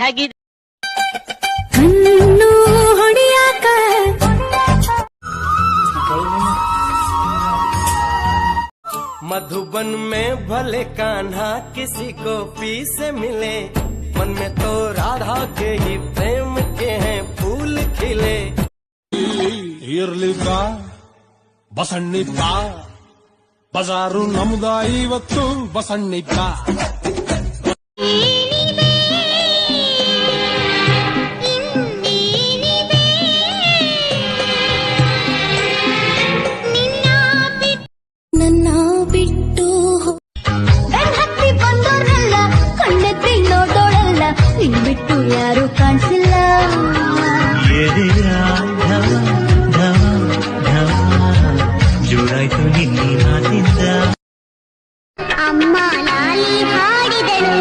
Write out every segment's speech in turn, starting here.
ಹೇಗಿದೆ ಕಣ್ಣು ಹೊಡಿಯಾಕ मधुबन में भले कान्हा किसी को पी से मिले, मन में तो राधा के ही प्रेम के हैं फूल खिले। ಇರ್ಲಿಲ್ಲ ಬಸಣ್ಣಿದ್ದ ಬಜಾರು ನಮ್ದ ಇವತ್ತು ಬಸಣ್ಣಿದ್ದ ನನ್ನ ಬಿಟ್ಟು ಹತ್ತಿ ಬಂದೋರೆಲ್ಲ ಕಣ್ಣೆತ್ತಿ ನೋಡೋಳಲ್ಲ ನಿನ್ ಬಿಟ್ಟು ಯಾರು ಕಾಣಿಸಿಲ್ಲ ಜೋರಾಯ್ತು ನಿನ್ನೆ ಮಾತಿಂದ ಅಮ್ಮ ಲಾಲಿ ಹಾಡಿದಳು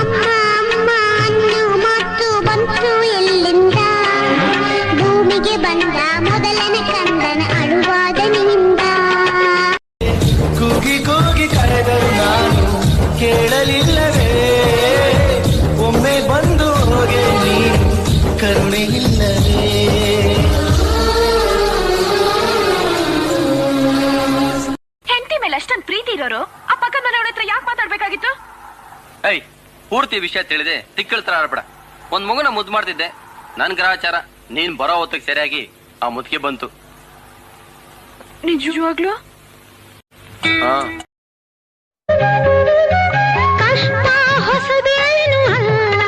ಅಮ್ಮ ಅಮ್ಮ ಅನ್ನೋ ಮಾತು ಬಂತು ಎಲ್ಲಿಂದ ಭೂಮಿಗೆ ಬಂದ ಮೊದಲನೇ ಕಂದನ ಅಳುವಾದನಿಂದ ಕೂಗಿ ಕೂಗಿ ಕರೆದರು ನಾನು ಕೇಳಲಿಲ್ಲವೇ, ಒಮ್ಮೆ ಬಂದು ಹೋಗೆ ನೀನು ಕರುಣೆ ಇಲ್ಲವೇ. ಹೆಂಡತಿ ಮೇಲೆ ಅಷ್ಟೊಂದು ಪ್ರೀತಿ ಇರೋರು ಆ ಪಕ್ಕದ ಮನೆಯವಳ ಹತ್ರ ಯಾಕೆ ಮಾತಾಡ್ಬೇಕಾಗಿತ್ತು? ಏಯ್, ಪೂರ್ತಿ ವಿಷಯ ತಿಳಿದೆ ತಿಕ್ಕಳ ತರ ಆಡ್ಬೇಡ. ಒಂದ್ ಮಗುನ ಮುದ್ದು ಮಾಡ್ತಿದ್ದೆ, ನನ್ ಗ್ರಹಚಾರ ನೀನ್ ಬರೋ ಹೊತ್ತಿಗೆ ಸರಿಯಾಗಿ ಆ ಮುದ್ಕೆ ಬಂತು. ನಿಜವಾಗ್ಲೂ ಕಷ್ಟ ಹೊಸದೇನು ಅಲ್ಲ,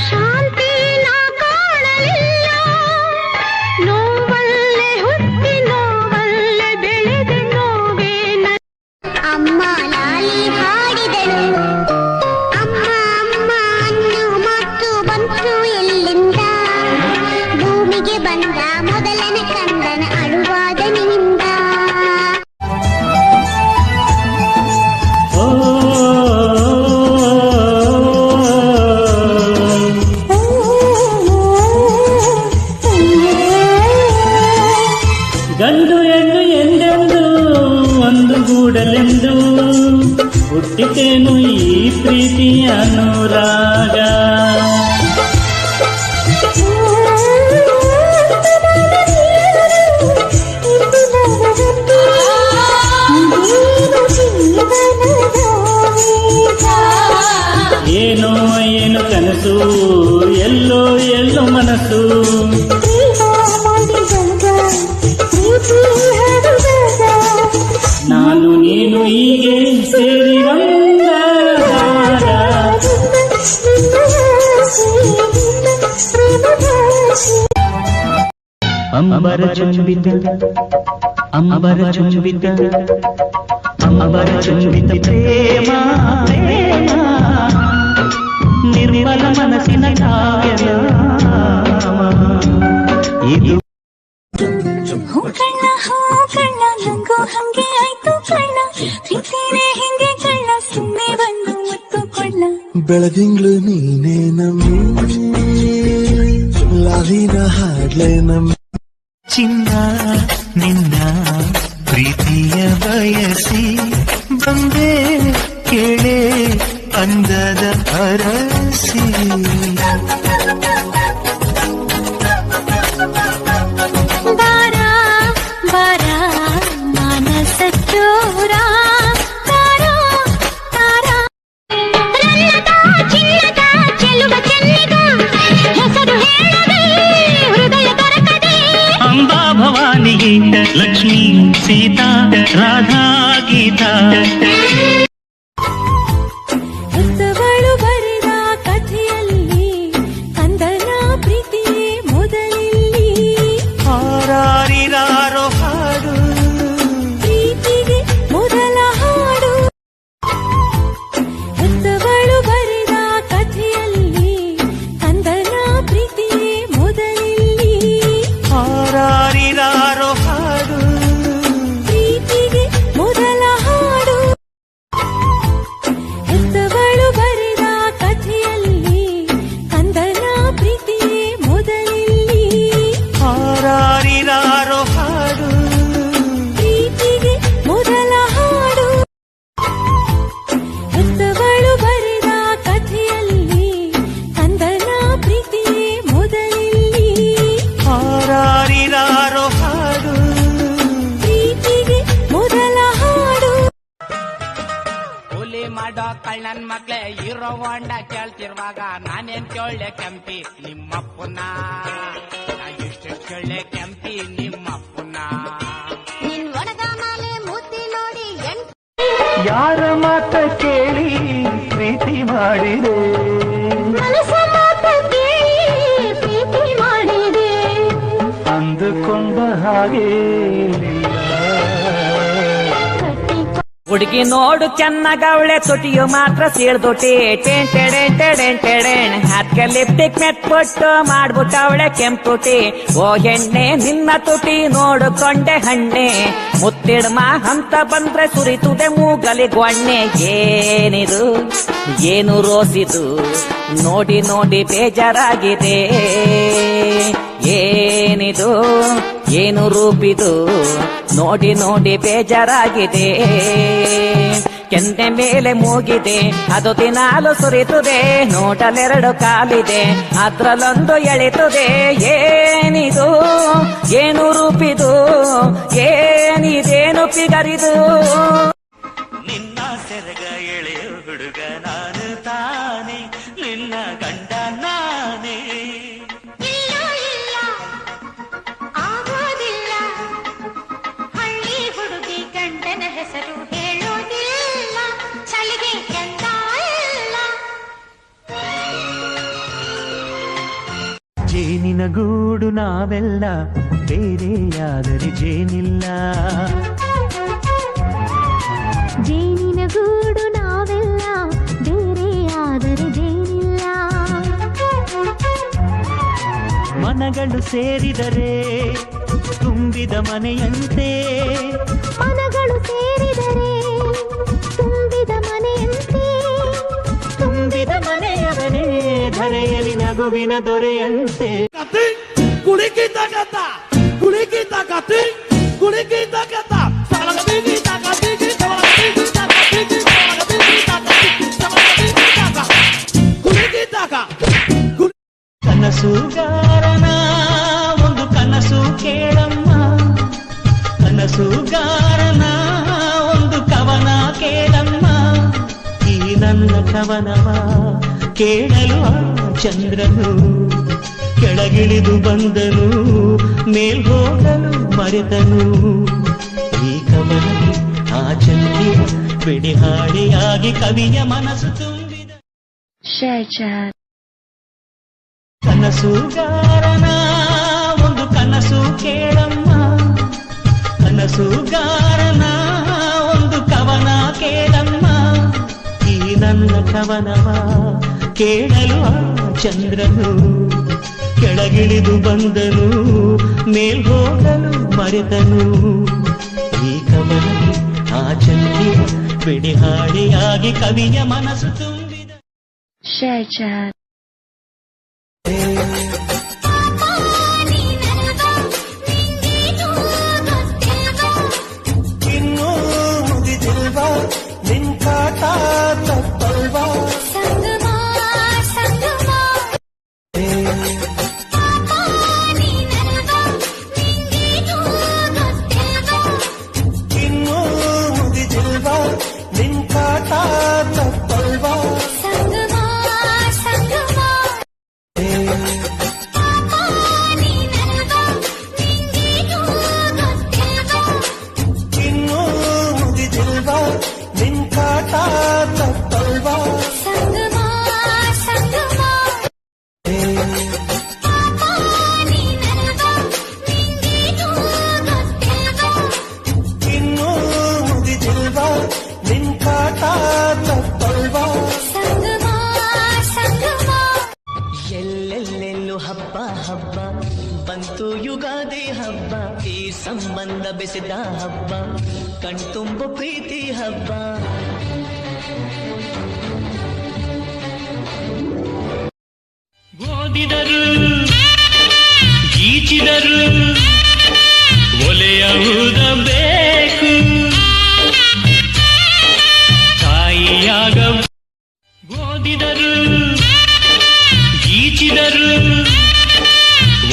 ಶಾಂತಿ ನಾ ಕಾಣಲಿಲ್ಲ, ನೋವಲ್ಲೇ ಹುಟ್ಟಿ ನೋವಲ್ಲೇ ಬೆಳೆದ ನೋವೇ ಅಮ್ಮ ಲಾಲಿ ಹಾಡಿದಳು ಅಮ್ಮ ಅಮ್ಮ ಅನ್ನೋ ಮಾತು ಬಂತು ಎಲ್ಲಿಂದ ಭೂಮಿಗೆ ಬಂದ ಮೊದಲನೇ ಕಂದನ ಅಳುವಾದನಿಂದ ಗಂಡು ಹೆಣ್ಣು ಎಂದೆಂದು ಒಂದು ಗೂಡಲೆಂದು ಹುಟ್ಟಿತೇನು ಈ ಪ್ರೀತಿಯ ಅನುರಾಗ. ಏನೋ ಏನು ಕನಸು, ಎಲ್ಲೋ ಎಲ್ಲೋ ಮನಸ್ಸು, ನಾನು ನೀನು ಹೀಗೆ ಸೇರಿ ಒಂದಾದಾಗ ಅಂಬರ ಚುಂಬಿತ ಅಂಬರ ಚುಂಬಿತ ಅಂಬರ ಚುಂಬಿತ ಪ್ರೇಮ ಪ್ರೇಮ ನಿರ್ಮಲ ಮನಸ್ಸಿನ ಕಾವ್ಯ ಇದು. ಕಣ್ಣ ನಂಗೂ ಹಂಗೆ ಆಯ್ತು ಕಣ್ಣ, ಪ್ರೀತಿನೇ ಹಿಂಗೆ ಕಣ್ಣ, ಸುಮ್ಮನೆ ಬಂದು ಮುತ್ತು ಕೊಳ್ಳ. ಬೆಳದಿಂಗ್ಳು ನೀನೇ ನಮ್ಮಿ ಲಾಲಿನ ಹಾಡ್ಲೆ ನಮ್ಮಿ. ಚಿನ್ನ ನಿನ್ನ ಪ್ರೀತಿಯ ಬಯಸಿ ಬಂದೆ ಕೇಳೆ ಅಂದದ ಅರಸಿ. ಬಾರ ಬಾರ ಮಾನಸ ಚೋರ ತಾರ ತಾರ ರನ್ನದ ಚಿನ್ನದ ಚೆಲುವ ಚೆನ್ನಿಗ ಹೆಸರು ಹೇಳದೆ ಹೃದಯ ದೊರಕದೆ. ಅಂಬಾ ಭವಾನಿ ಗೀತ, ಲಕ್ಷ್ಮೀ ಸೀತಾ ರಾಧಾ ಗೀತಾ. ಹೆತ್ತವಳು ಬರೆದ ಕಥೆಯಲ್ಲಿ ಕಂದನ ಪ್ರೀತಿಯೇ ಮೊದಲಿಲ್ಲಿ. ಹಾರಾರಿರಾರೋ ಹಾಡು ಪ್ರೀತಿಗೆ ಮೊದಲ ಹಾಡು. ಹೆತ್ತವಳು ಬರೆದ ಕಥೆಯಲ್ಲಿ ಕಂದನ ಪ್ರೀತಿಯೇ ಮೊದಲಿಲ್ಲಿ. ಹಾರಾರಿರಾರೋ ಹಾಡು ಪ್ರೀತಿಗೆ ಮೊದಲ ಹಾಡು. ಕಳ್ಳನ್ ಮಕ್ಳೆ ಹೀರೋ ಹೊಂಡ ಕೇಳ್ತಿರುವಾಗ ನಾನೇನ್ ಕೇಳ್ದೆ ಕೆಂಪಿ ನಿಮ್ಮಪ್ಪನ ನಾ ಎಷ್ಟು ಕೇಳ್ದೆ ಕೆಂಪಿ ನಿಮ್ಮಪ್ಪನ ನಿನ್ ಒಣಗ ಮಾಲೆ ಮೂತಿ ನೋಡಿ ಯಾರ ಮಾತ ಕೇಳಿ ಪ್ರೀತಿ ಮಾಡಿದೆ ಮನಸ ಮಾತ ಕೇಳಿ ಪ್ರೀತಿ ಮಾಡಿದೆ ಅಂದುಕೊಂಡ ಹಾಗೆ ಹುಡುಗಿ ನೋಡು ಚೆನ್ನಾಗವಳೆ ತುಟಿಯು ಮಾತ್ರ ಸೀಳ್ದುಟಿ ಟೆನ್ ಟೆಡೆನ್ ಟೆಡೆನ್ ಟೆಡೆನ್ ಹಾತ್ಗೆ ಲಿಪ್ಟಿಕ್ ಮೆಟ್ಬಿಟ್ಟು ಮಾಡ್ಬಿಟ್ಟವಳೆ ಕೆಂಪುಟಿ ಓ ಹೆಣ್ಣೆ ನಿನ್ನ ತುಟಿ ನೋಡುಕೊಂಡೆ ಹಣ್ಣೆ ಮುತ್ತಿಡ್ಮ ಅಂತ ಬಂದ್ರೆ ಸುರಿತುದೆ ಮೂಗಲಿ ಗೊಣ್ಣೆ ಏನಿದು ಏನು ರೋಸಿದು ನೋಡಿ ನೋಡಿ ಬೇಜಾರಾಗಿದೆ ಏನಿದು ಏನು ರೂಪಿದು ನೋಡಿ ನೋಡಿ ಬೇಜಾರಾಗಿದೆ ಕೆಂದೆ ಮೇಲೆ ಮೂಗಿದೆ ಅದು ದಿನಾಲು ಸುರಿತುದೆ ನೋಟಲೆರಡು ಕಾಲಿದೆ ಅದ್ರಲ್ಲೊಂದು ಎಳಿತುದೆ ಏನಿದು ಏನು ರೂಪಿದು ಏನಿದೇನು ಪಿಗರಿದು ನಿನ್ನ ಸೆರಗ ಎಳೆಯ ಹುಡುಗ ನಾನು ತಾನೆ ನಿನ್ನ ಗಂಡ ನಾನೇ ಇಲ್ಲ ಇಲ್ಲ ಆಗೋದಿಲ್ಲ ಹಳ್ಳಿ ಹುಡುಗಿ ಗಂಡನ ಹೆಸರು ಹೇಳೋದಿಲ್ಲ ಚಳಿಗೆ ಕೆಂದ ಇಲ್ಲ ಜೇನಿನ ಗೂಡು ನಾವೆಲ್ಲ ಬೇರೆಯಾದರೆ ಜೇನಿಲ್ಲ ಜೇನಿನ ಗೂಡು ನಾವೆಲ್ಲ ಬೇರೆಯಾದರೆ ಜೇನಿಲ್ಲ ಮನಗಳು ಸೇರಿದರೆ ತುಂಬಿದ ಮನೆಯಂತೆ ಮನಗಳು ಸೇರಿದರೆ ತುಂಬಿದ ಮನೆಯಂತೆ ತುಂಬಿದ ಮನೆಯವನೇ ಧರೆಯಲ್ಲಿ ನಗುವಿನ ದೊರೆಯಂತೆ ಕನಸುಗಾರನ ಒಂದು ಕನಸು ಕೇಳಮ್ಮ ಕನಸುಗಾರನ ಒಂದು ಕವನ ಕೇಳಮ್ಮ ಈ ನನ್ನ ಕವನವ ಕೇಳಲು ಆ ಚಂದ್ರನು ಕೆಳಗಿಳಿದು ಬಂದನು ಮೇಲ್ ಹೋಗಲು ಮರೆತನು ಈ ಕವನಕ್ಕೆ ಆ ಚಂದ್ರಿಯ ಬಿಡಿಹಾಡಿಯಾಗಿ ಕವಿಯ ಮನಸ್ಸು ತುಂಬಿದ ಕನಸುಗಾರನ ಒಂದು ಕನಸು ಕೇಳಮ್ಮ ಕನಸುಗಾರನ ಒಂದು ಕವನ ಕೇಳಮ್ಮ ಈ ನನ್ನ ಕವನವ ಕೇಳಲು ಆ ಚಂದ್ರನು ಕೆಳಗಿಳಿದು ಬಂದನು ಮೇಲ್ ಹೋಗಲು ಮರೆತನು ಈ ಕವನಕ್ಕೆ ಆ ಚಂದ್ರಿಯ ಬಿಡಿಹಾಡಿಯಾಗಿ ಕವಿಯ ಮನಸ್ಸು ತುಂಬಿದ ಇನ್ನೂ ಮುಗಿದಿಲ್ವಾ ನಿನ್ ಕಾಟ ತಪ್ಪಲ್ವಾ ಸಂಗಮ ಸಂಗಮ ಇನ್ನೂ ಮುಗಿದಿಲ್ವಾ ನಿನ್ ಕಾಟ ತಪ್ಪಲ್ವಾ ಸಂಗಮ ಸಂಗಮ ಇನ್ನೂ ಮುಗಿದಿಲ್ವಾ ನಿನ್ ಕಾಟ ತಪ್ಪಲ್ವಾ ಸಂಗಮ ಸಂಗಮ ಇನ್ನೂ ಮುಗಿದಿಲ್ವಾ ನಿನ್ ಕಾಟ ತಪ್ಪಲ್ವಾ ಸಂಗಮ ಸಂಗಮ ಎಲ್ಲೆಲ್ಲೆಲ್ಲೂ ಹಬ್ಬ ಹಬ್ಬ ಬಂತು ಯುಗಾದಿ ಹಬ್ಬ ಈ ಸಂಬಂಧ ಬೆಸೆದ ಹಬ್ಬ ಕಣ್ತುಂಬ ಪ್ರೀತಿ ಹಬ್ಬ ಓದಿದರು ಗೀಚಿದರು ಒಲೆಯುವುದಬೇಕು ತಾಯಿಯಾಗ ಓದಿದರು ಗೀಚಿದರು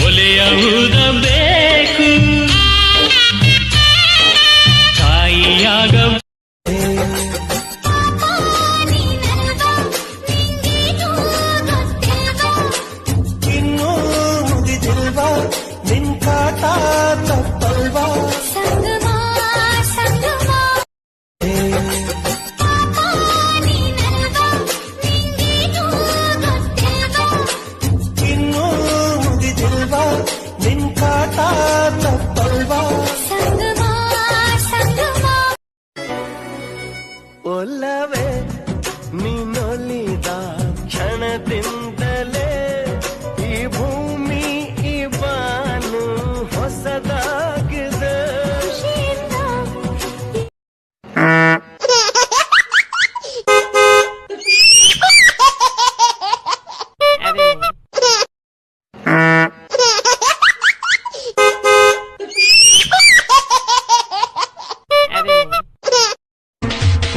ಒಲೆಯುವುದಬೇಕು ತಾಯಿಯಾಗ ನೀ ನಿನ್ ಕಾಟ ತಪ್ಪಲ್ವಾ ಸಂಗಮ ಸಂಗಮ ಇನ್ನೂ ಮುಗಿದಿಲ್ವಾ ನಿನ್ ಕಾಟ ತಪ್ಪಲ್ವಾ ಸಂಗಮ ಸಂಗಮ ಒಲ್ಲವೇ ನೀನೊಲಿದ ಕ್ಷಣದಿಂದಲೇ ಈ ಭೂಮಿ ಈ ಬಾನು ಹೊಸದಾಗಿದೆ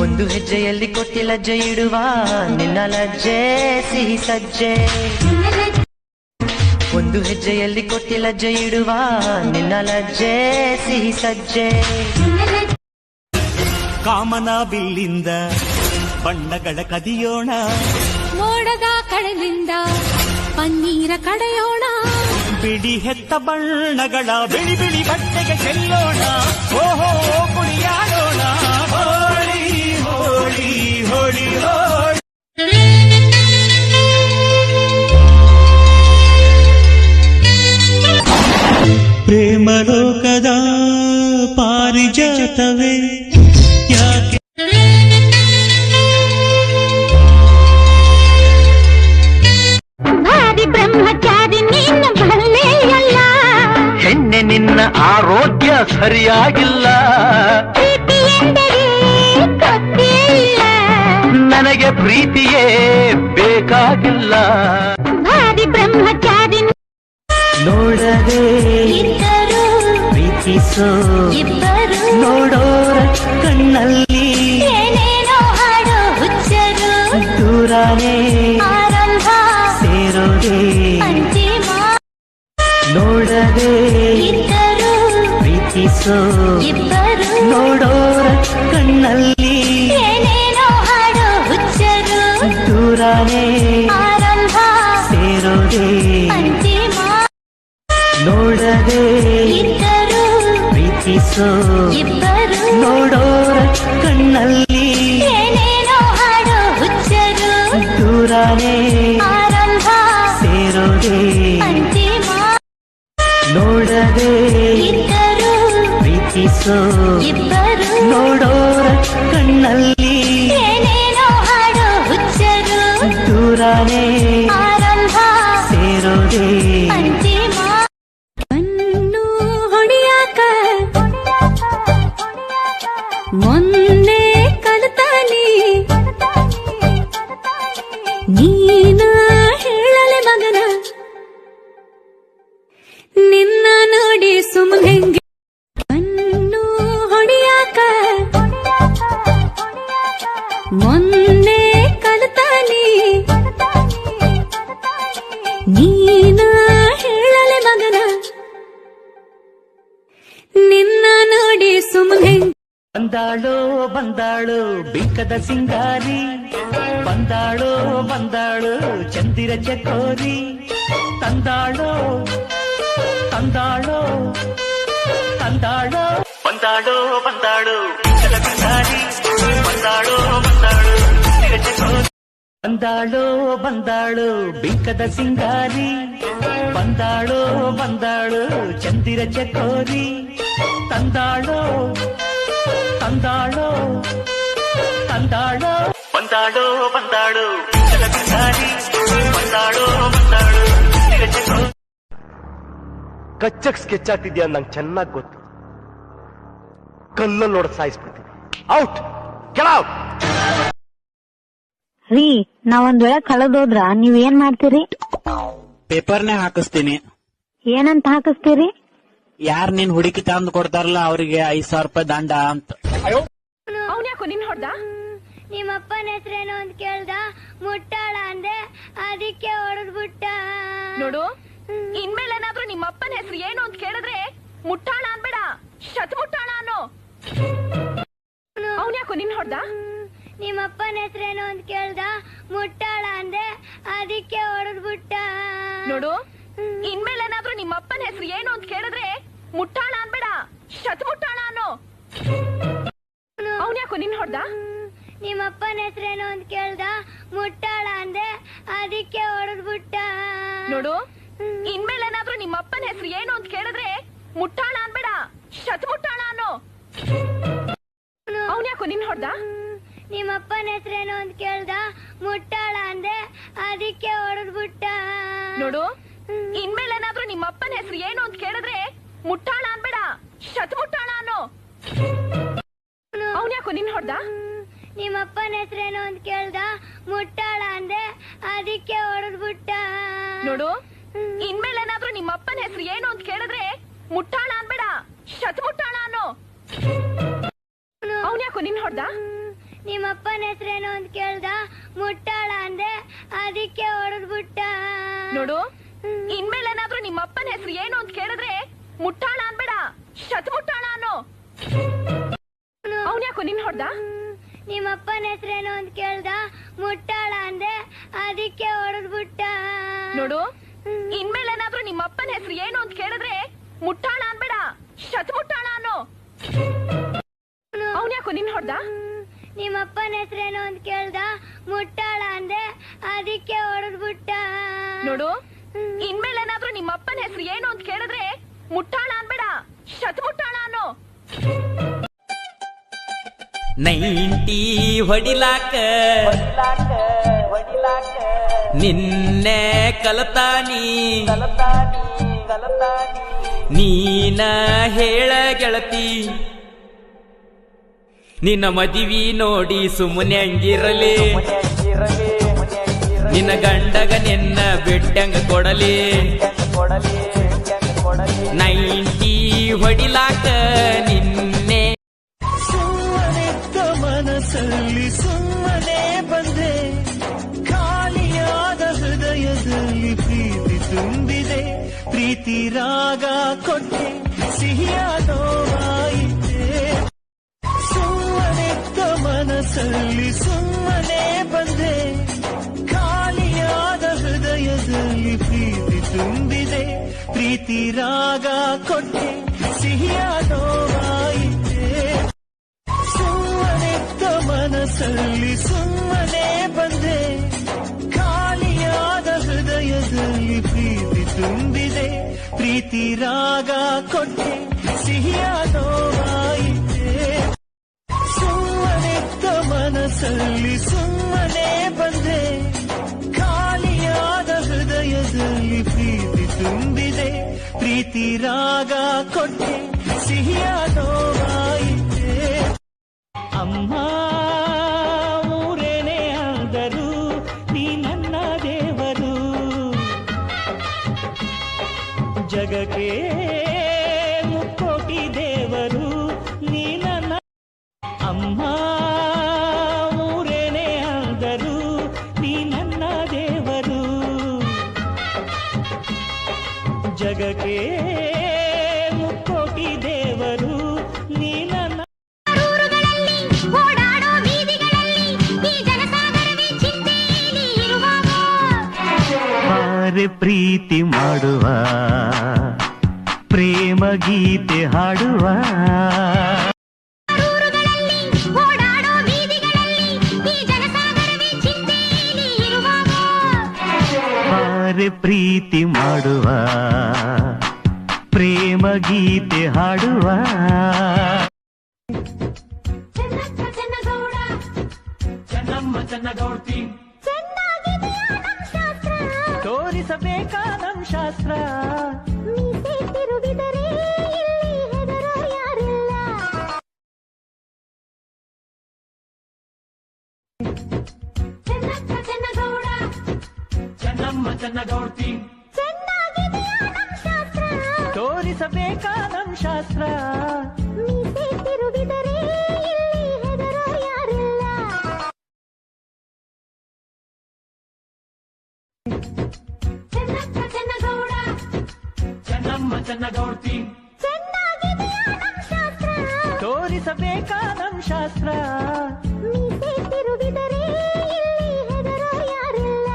ಒಂದು ಹೆಜ್ಜೆಯಲ್ಲಿ ಕೊಟ್ಟಿ ಲಜ್ಜೆ ಇಡುವ ನಿನ್ನ ಲಜ್ಜೆ ಸಿಹಿ ಸಜ್ಜೆ ಒಂದು ಹೆಜ್ಜೆಯಲ್ಲಿ ಕೊಟ್ಟಿ ಲಜ್ಜೆ ಇಡುವ ನಿನ್ನ ಲಜ್ಜೆ ಸಿಹಿ ಸಜ್ಜೆ ಕಾಮನ ಬಿಲ್ಲಿಂದ ಬಣ್ಣಗಳ ಕದಿಯೋಣ ಮೋಡದ ಕಡಲಿಂದ ಪನ್ನೀರ ಕಡೆಯೋಣ ಬಿಡಿ ಹೆತ್ತ ಬಣ್ಣಗಳ ಬಿಳಿ ಬಿಳಿ ಬಟ್ಟೆಗೆ ಚೆಲ್ಲೋಣ ಓಹೋ ಕುಣಿಯಾಡೋಣ ಹೋಳಿ ಹೋಳಿ ಹೋಳಿ ಹೋಳಿ ಪ್ರೇಮ ಲೋಕದ ಪಾರಿಜಾತವೇ ಯಾಕೆ ಭಾರಿ ಬ್ರಹ್ಮಚಾರಿ ನೀನು ಬರಲೇಯಲ್ಲ ಹೆಣ್ಣೆ ನಿನ್ನ ಆರೋಗ್ಯ ಸರಿಯಾಗಿಲ್ಲ ಪ್ರೀತಿ ಎಂದರೆ ಗೊತ್ತೇ ಇಲ್ಲ ನನಗೆ ಪ್ರೀತಿಯೇ ಬೇಕಾಗಿಲ್ಲ ಭಾರಿ ಬ್ರಹ್ಮಚಾರಿ ನೋಡದೆ ಇದ್ದರು ಪ್ರೀತಿಸೋ ಇಬ್ಬರು ನೋಡೋರ ಕಣ್ಣಲ್ಲಿ ಏನೇನೋ ಹಾಡೋ ಹುಚ್ಚರು ದೂರಾನೇ ಆರಂಭ ಸೇರೋದೇ ಅಂತಿಮ ನೋಡದೆ ಇದ್ದರು ಪ್ರೀತಿಸೋ ಇಬ್ಬರು ನೋಡೋರ ಕಣ್ಣಲ್ಲಿ ಏನೇನೋ ಹಾಡೋ ಹುಚ್ಚರು ದೂರಾನೇ ಆರಂಭ ಸೇರೋದೇ ಅಂತಿಮ ನೋಡದೆ ಇದ್ದರು ಪ್ರೀತಿಸೋ ಇಬ್ಬರು ನೋಡೋರ ಕಣ್ಣಲ್ಲಿ ಏನೇನೋ ಹಾಡೋ ಹುಚ್ಚರು ದೂರಾನೇ ಆರಂಭ ಸೇರೋದೇ ಅಂತಿಮ ನೋಡದೆ ಇದ್ದರು ಪ್ರೀತಿಸೋ ಇಬ್ಬರು ನೋಡೋರ ಕಣ್ಣಲ್ಲಿ ಏನೇನೋ ಹಾಡೋ ಹುಚ್ಚರು ದೂರಾನೇ ಆರಂಭ ಸೇರೋದೇ ಅಂತಿಮ ಕಣ್ಣು ಹೊಡಿಯಾಕ ಮೊನ್ನೆ ಕಲಿತಾನಿ ನೀನ ಹೇಳಲೆ ಮಗನ ನಿನ್ನ ನೋಡಿ ಸುಮ್ಮನೆ ಹೆಂಗೆ ಕಣ್ಣು ಹೊಡಿಯಾಕ ಮೊನ್ನೆ ಕಲಿತಾನಿ ನೀನ ಹೇಳಲೆ ಮಗನ ನಿನ್ನ ನೋಡಿ ಸುಮ್ಮನೆ ಬಂದಾಳೋ ಬಂದಾಳು ಬಿಂಕದ ಸಿಂಗಾರಿ ಬಂದಾಳೋ ಬಂದಾಳು ಚಂದಿರ ಚಕೋರಿ ತಂದಾಳೋ ತಂದಾಳೋ ತಂದಾಳೋ ಬಂದಾಳೋ ಬಂದಾಳು ಬಿಂಕದ ಸಿಂಗಾರಿ ಬಂದಾಳೋ ಬಂದಾಳು ಚಂದಿರ ಚಕೋರಿ ಬಂದಾಳೋ ಬಂದಾಳು ಬಿಂಕದ ಸಿಂಗಾರಿ ಬಂದಾಳೋ ಬಂದಾಳು ಚಂದಿರ ಚಕೋರಿ ತಂದಾಳೋ ತಂದಾಳೋ ತಂದಾಳೋ ಬಂದಾಳೋ ಬಂದಾಳು ಬಿಂಕದ ಸಿಂಗಾರಿ ಬಂದಾಳೋ ಬಂದಾಳು ಚಂದಿರ ಚಕೋರಿ ಕಚ್ಚಕ್ ಸ್ಕೆಚ್ ಆಗ್ತಿದ್ಯಾ ನಂಗೆ ಚೆನ್ನಾಗಿ ಗೊತ್ತು ಕಲ್ಲಲ್ಲಿ ನೋಡ ಸಾಯಿಸ್ಬಿಡ್ತೀನಿ ಔಟ್ ಗೆಟ್ ಔಟ್ ರೀ ನಾವೊಂದ್ ವೇಳೆ ಕಳೆದೋದ್ರ ನೀವ್ ಏನ್ ಮಾಡ್ತೀರಿ? ಪೇಪರ್ನೇ ಹಾಕಿಸ್ತೀನಿ. ಏನಂತ ಹಾಕಿಸ್ತೀರಿ? ಯಾರ್ ನಿನ್ ಹುಡುಕಿ ತಂದು ಕೊಡ್ತಾರಲ್ಲ ಅವ್ರಿಗೆ 5,000 ರೂಪಾಯಿ ದಂಡ ಅಂತ. ಅವನ್ಯಾಕೋ ನಿನ್ ಹೊಡ್ದ? ನಿಮ್ಮಪ್ಪನ ಹೆಸರೇನು ಅಂತ ಕೇಳ್ದ, ಮುಟ್ಟಾಳ ಅಂದೆ, ಅದಕ್ಕೆ ಹೊಡೆದ್ಬಿಟ್ಟ. ನೋಡು, ಇನ್ಮೇಲೇನಾದ್ರೂ ನಿಮ್ಮಪ್ಪನ ಹೆಸರು ಏನು ಅಂತ ಕೇಳಿದ್ರೆ ಮುಟ್ಟಾಳ ಅನ್ಬೇಡ, ಶತಮುಟ್ಟಾಳ ಅನ್ನೋ. ಅವನ್ಯಾಕೋ ನಿನ್ ಹೊಡ್ದ? ನಿಮ್ಮಪ್ಪನ ಹೆಸರೇನು ಅಂತ ಕೇಳ್ದ, ಮುಟ್ಟಾಳ ಅಂದೆ, ಅದಕ್ಕೆ ಹೊಡೆದ್ಬಿಟ್ಟ. ನೋಡು, ಇನ್ಮೇಲೇನಾದ್ರೂ ನಿಮ್ಮಪ್ಪನ ಹೆಸರು ಏನು ಅಂತ ಕೇಳಿದ್ರೆ ಮುಟ್ಟಾಳ ಅನ್ಬೇಡ, ಶತಮುಟ್ಟಾಳ ಅನ್ನೋ. ಅವನ್ಯಾಕೋ ನಿನ್ ಹೊಡ್ದ? ನಿಮ್ಮಪ್ಪನ ಹೆಸರೇನು ಅಂತ ಕೇಳ್ದ, ಮುಟ್ಟಾಳ ಅಂದೆ, ಅದಕ್ಕೆ ಹೊಡೆದ್ಬಿಟ್ಟ. ನೋಡು, ಇನ್ಮೇಲೇನಾದ್ರೂ ನಿಮ್ಮಪ್ಪನ ಹೆಸರು ಏನು ಅಂತ ಕೇಳಿದ್ರೆ ಮುಟ್ಟಾಳ ಅನ್ಬೇಡ, ಶತಮುಟ್ಟಾಳ ಅನ್ನೋ. ಅವನ್ಯಾಕೋ ನಿನ್ ಹೊಡ್ದ? ನಿಮ್ಮಪ್ಪನ ಹೆಸರೇನು ಅಂತ ಕೇಳ್ದ, ಮುಟ್ಟಾಳ ಅಂದೆ, ಅದಕ್ಕೆ ಹೊಡೆದ್ಬಿಟ್ಟ. ನೋಡು, ಇನ್ಮೇಲೇನಾದ್ರೂ ನಿಮ್ಮಪ್ಪನ ಹೆಸರು ಏನು ಅಂತ ಕೇಳಿದ್ರೆ ಮುಟ್ಟಾಳ ಅನ್ಬೇಡ, ಶತಮುಟ್ಟಾಳ ಅನ್ನೋ. ಅವನ್ಯಾಕೋ ನಿನ್ ಹೊಡ್ದ? ನಿಮ್ಮಪ್ಪನ ಹೆಸರೇನು ಅಂತ ಕೇಳ್ದ, ಮುಟ್ಟಾಳ ಅಂದೆ, ಅದಕ್ಕೆ ಹೊಡೆದ್ಬಿಟ್ಟ. ನೋಡು, ಇನ್ಮೇಲೇನಾದ್ರೂ ನಿಮ್ಮಪ್ಪನ ಹೆಸರು ಏನು ಅಂತ ಕೇಳಿದ್ರೆ ಮುಟ್ಟಾಳ ಅನ್ಬೇಡ, ಶತಮುಟ್ಟಾಳ ಅನ್ನೋ. ಅವನ್ಯಾಕೋ ನಿನ್ ಹೊಡ್ದ? ನಿಮ್ಮಪ್ಪನ ಹೆಸರೇನು ಅಂತ ಕೇಳ್ದ, ಮುಟ್ಟಾಳ ಅಂದೆ, ಅದಕ್ಕೆ ಹೊಡೆದ್ಬಿಟ್ಟ. ನೋಡು, ಇನ್ಮೇಲೇನಾದ್ರೂ ನಿಮ್ಮಪ್ಪನ ಹೆಸರು ಏನು ಅಂತ ಕೇಳಿದ್ರೆ ಮುಟ್ಟಾಳ ಅನ್ಬೇಡ, ಶತಮುಟ್ಟಾಳ ಅನ್ನೋ. ಅವನ್ಯಾಕೋ ನಿನ್ ಹೊಡ್ದ? ನಿಮ್ಮಪ್ಪನ ಹೆಸರೇನು ಅಂತ ಕೇಳ್ದ, ಮುಟ್ಟಾಳ ಅಂದೆ, ಅದಕ್ಕೆ ಹೊಡೆದ್ಬಿಟ್ಟ. ನೋಡು, ಇನ್ಮೇಲೇನಾದ್ರೂ ನಿಮ್ಮಪ್ಪನ ಹೆಸರು ಏನು ಅಂತ ಕೇಳಿದ್ರೆ ಮುಟ್ಟಾಳ ಅನ್ಬೇಡ, ಶತಮುಟ್ಟಾಳ ಅನ್ನೋ. ಅವನ್ಯಾಕೋ ನಿನ್ ಹೊಡ್ದ? ನಿಮ್ಮಪ್ಪನ ಹೆಸರೇನು ಅಂತ ಕೇಳ್ದ, ಮುಟ್ಟಾಳ ಅಂದೆ, ಅದಕ್ಕೆ ಹೊಡೆದ್ಬಿಟ್ಟ. ನೋಡು, ಇನ್ಮೇಲೇನಾದ್ರೂ ನಿಮ್ಮಪ್ಪನ ಹೆಸರು ಏನು ಅಂತ ಕೇಳಿದ್ರೆ ಮುಟ್ಟಾಳ ಅನ್ಬೇಡ, ಶತಮುಟ್ಟಾಳ ಅನ್ನೋ. 90 ಹೊಡಿಲಾಕ ನಿನ್ನೆ ಕಲತಾನಿ ನೀನ ಹೇಳ ಗೆಳತಿ, ನಿನ್ನ ಮದಿವಿ ನೋಡಿ ಸುಮ್ಮನೆ ಹಂಗಿರಲಿ, ನಿನ್ನ ಗಂಡಗ ನಿನ್ನ ಬಿಟ್ಟಂಗ ಕೊಡಲಿ. 90 ಹೊಡಿಲಾಕ ನಿನ್ನೆ ಮನಸ್ಸಲ್ಲಿ ಸುಮ್ಮನೆ ಬಂದೆ, ಖಾಲಿಯಾದ ಹೃದಯದಲ್ಲಿ ಪ್ರೀತಿ ತುಂಬಿದೆ, ಪ್ರೀತಿ ರಾಗ ಕೊಟ್ಟೆ, ಸಿಹಿಯಾದ ನೋವಾಯಿತೆ. ಸುಮ್ಮನಿದ್ದ ಮನಸ್ಸಲ್ಲಿ ಸುಮ್ಮನೆ ಬಂದೆ, ಖಾಲಿಯಾದ ಹೃದಯದಲ್ಲಿ ಪ್ರೀತಿ ತುಂಬಿದೆ, ಪ್ರೀತಿ ರಾಗ ಕೊಟ್ಟೆ, ಸಿಹಿಯಾದ ನೋವಾಯಿತೆ. ಮನಸ್ಸಲ್ಲಿ ಸುಮ್ಮನೆ ಬಂದೆ, ಖಾಲಿಯಾದ ಹೃದಯದಲ್ಲಿ ಪ್ರೀತಿ ತುಂಬಿದೆ, ಪ್ರೀತಿ ರಾಗ ಕೊಟ್ಟೆ, ಸಿಹಿಯಾದ ನೋವಾಯಿತೆ. ಸುಮ್ಮನಿದ್ದ ಮನಸ್ಸಲ್ಲಿ ಸುಮ್ಮನೆ ಬಂದೆ, ಖಾಲಿಯಾದ ಹೃದಯದಲ್ಲಿ ಪ್ರೀತಿ ತುಂಬಿದೆ, ಪ್ರೀತಿ ರಾಗ ಕೊಟ್ಟೆ, ಸಿಹಿಯಾದ ನೋವಾಯಿತೆ. ಅಮ್ಮ ಊರೇನೇ ಆದರೂ ನೀ ನನ್ನ ದೇವರು, ಜಗಕ್ಕೆ ಮುಕ್ಕೋಟಿ ದೇವರು ನೀ ನನ್ನ. ಅಮ್ಮ ಊರೇನೇ ಆದರೂ ನೀ ನನ್ನ ದೇವರು, ಜಗಕ್ಕೆ ಮುಕ್ಕೋಟಿ ದೇವರು ನೀ ನನ್ನ. ಪ್ರೀತಿ ಮಾಡುವ, ಪ್ರೇಮ ಗೀತೆ ಹಾಡುವ, ಪ್ರೀತಿ ಮಾಡುವ, ಪ್ರೇಮ ಗೀತೆ ಹಾಡುವ. ಚೆನ್ನಮ್ಮ ಚೆನ್ನಗೌಡ್ತಿ ತೋರಿಸಬೇಕಾ ನಮ್ ಶಾಸ್ತ್ರ, ತಿರುಗಿದರೆ ಇಲ್ಲಿ ಹೆದರೋ ಯಾರಿಲ್ಲ. ಚೆನ್ನಗೌಡ ಚೆನ್ನಮ್ಮ ಚೆನ್ನಗೌಡ್ತಿ ತೋರಿಸಬೇಕಾ ನಮ್ ಶಾಸ್ತ್ರ, ತಿರುಗಿದರೆ ಇಲ್ಲಿ ಹೆದರೋ ಯಾರಿಲ್ಲ. ಚೆನ್ನಮ್ಮ ಚೆನ್ನಗೌಡ್ತಿ ತೋರಿಸಬೇಕಾ ನಮ್ ಶಾಸ್ತ್ರ, ತಿರುಗಿದರೆ ಇಲ್ಲಿ ಹೆದರೋ ಯಾರಿಲ್ಲ.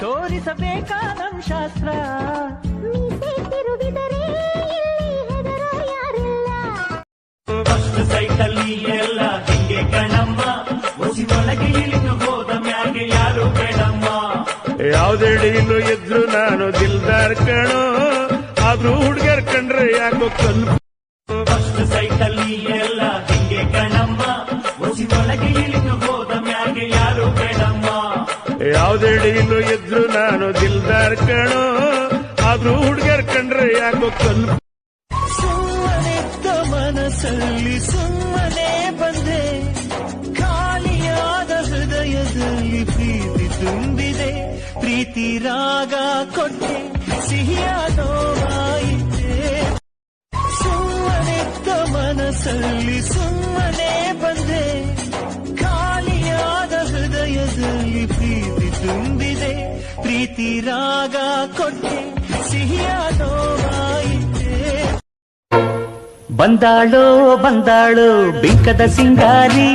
ತೋರಿಸಬೇಕಾ ನಮ್ ಶಾಸ್ತ್ರ ಫಸ್ಟ್ ಸೈಟಲ್ಲಿ ಎಲ್ಲ ಹಿಂಗೆ ಕಣಮ್ಮ ಒಸಿ ಒಳಗೆ ಇಳಿದು ಹೋದ ಮ್ಯಾಗೆ ಯಾರು ಬೇಡಮ್ಮ ಯಾವ್ದೇ ಡೀಲು ಇದ್ರು ನಾನು ದಿಲ್ದಾರ್ ಕಣೋ ಆದ್ರೂ ಹುಡ್ಗರ್ ಕಂಡ್ರೆ ಯಾಕೋ ಫಸ್ಟ್ ಸೈಟಲ್ಲಿ ಎಲ್ಲ ಹಿಂಗೆ ಕಣಮ್ಮ ಒಸಿ ಒಳಗೆ ಇಳಿದು ಹೋದ ಮ್ಯಾಗೆ ಯಾರು ಬೇಡಮ್ಮ ಯಾವ್ದೇ ಡೀಲು ಇದ್ರು ನಾನು ದಿಲ್ದಾರ್ ಕಣೋ ಆದ್ರೂ ಹುಡ್ಗರ್ ಕಂಡ್ರೆ ಯಾಕೋ ಸುಮ್ಮನೆದ್ದ ಮನಸ್ಸಲ್ಲಿ ಸುಮ್ಮನೆ ಬಂದೆ ಖಾಲಿಯಾದ ಹೃದಯದಲ್ಲಿ ಪ್ರೀತಿ ತುಂಬಿದೆ ಪ್ರೀತಿ ರಾಗ ಕೊಟ್ಟೆ ಸಿಹಿಯಾದ ನೋವಾಯಿತೆ ಸುಮ್ಮನೆದ್ದ ಮನಸ್ಸಲ್ಲಿ ಸುಮ್ಮನೆ ಬಂದೆ ಖಾಲಿಯಾದ ಹೃದಯದಲ್ಲಿ ಪ್ರೀತಿ ತುಂಬಿದೆ ಪ್ರೀತಿ ರಾಗ ಕೊಟ್ಟೆ ಸಿಹಿಯಾದ ನೋವಾಯಿತೆ ಬಂದಾಳೋ ಬಂದಾಳು ಬಿಂಕದ ಸಿಂಗಾರಿ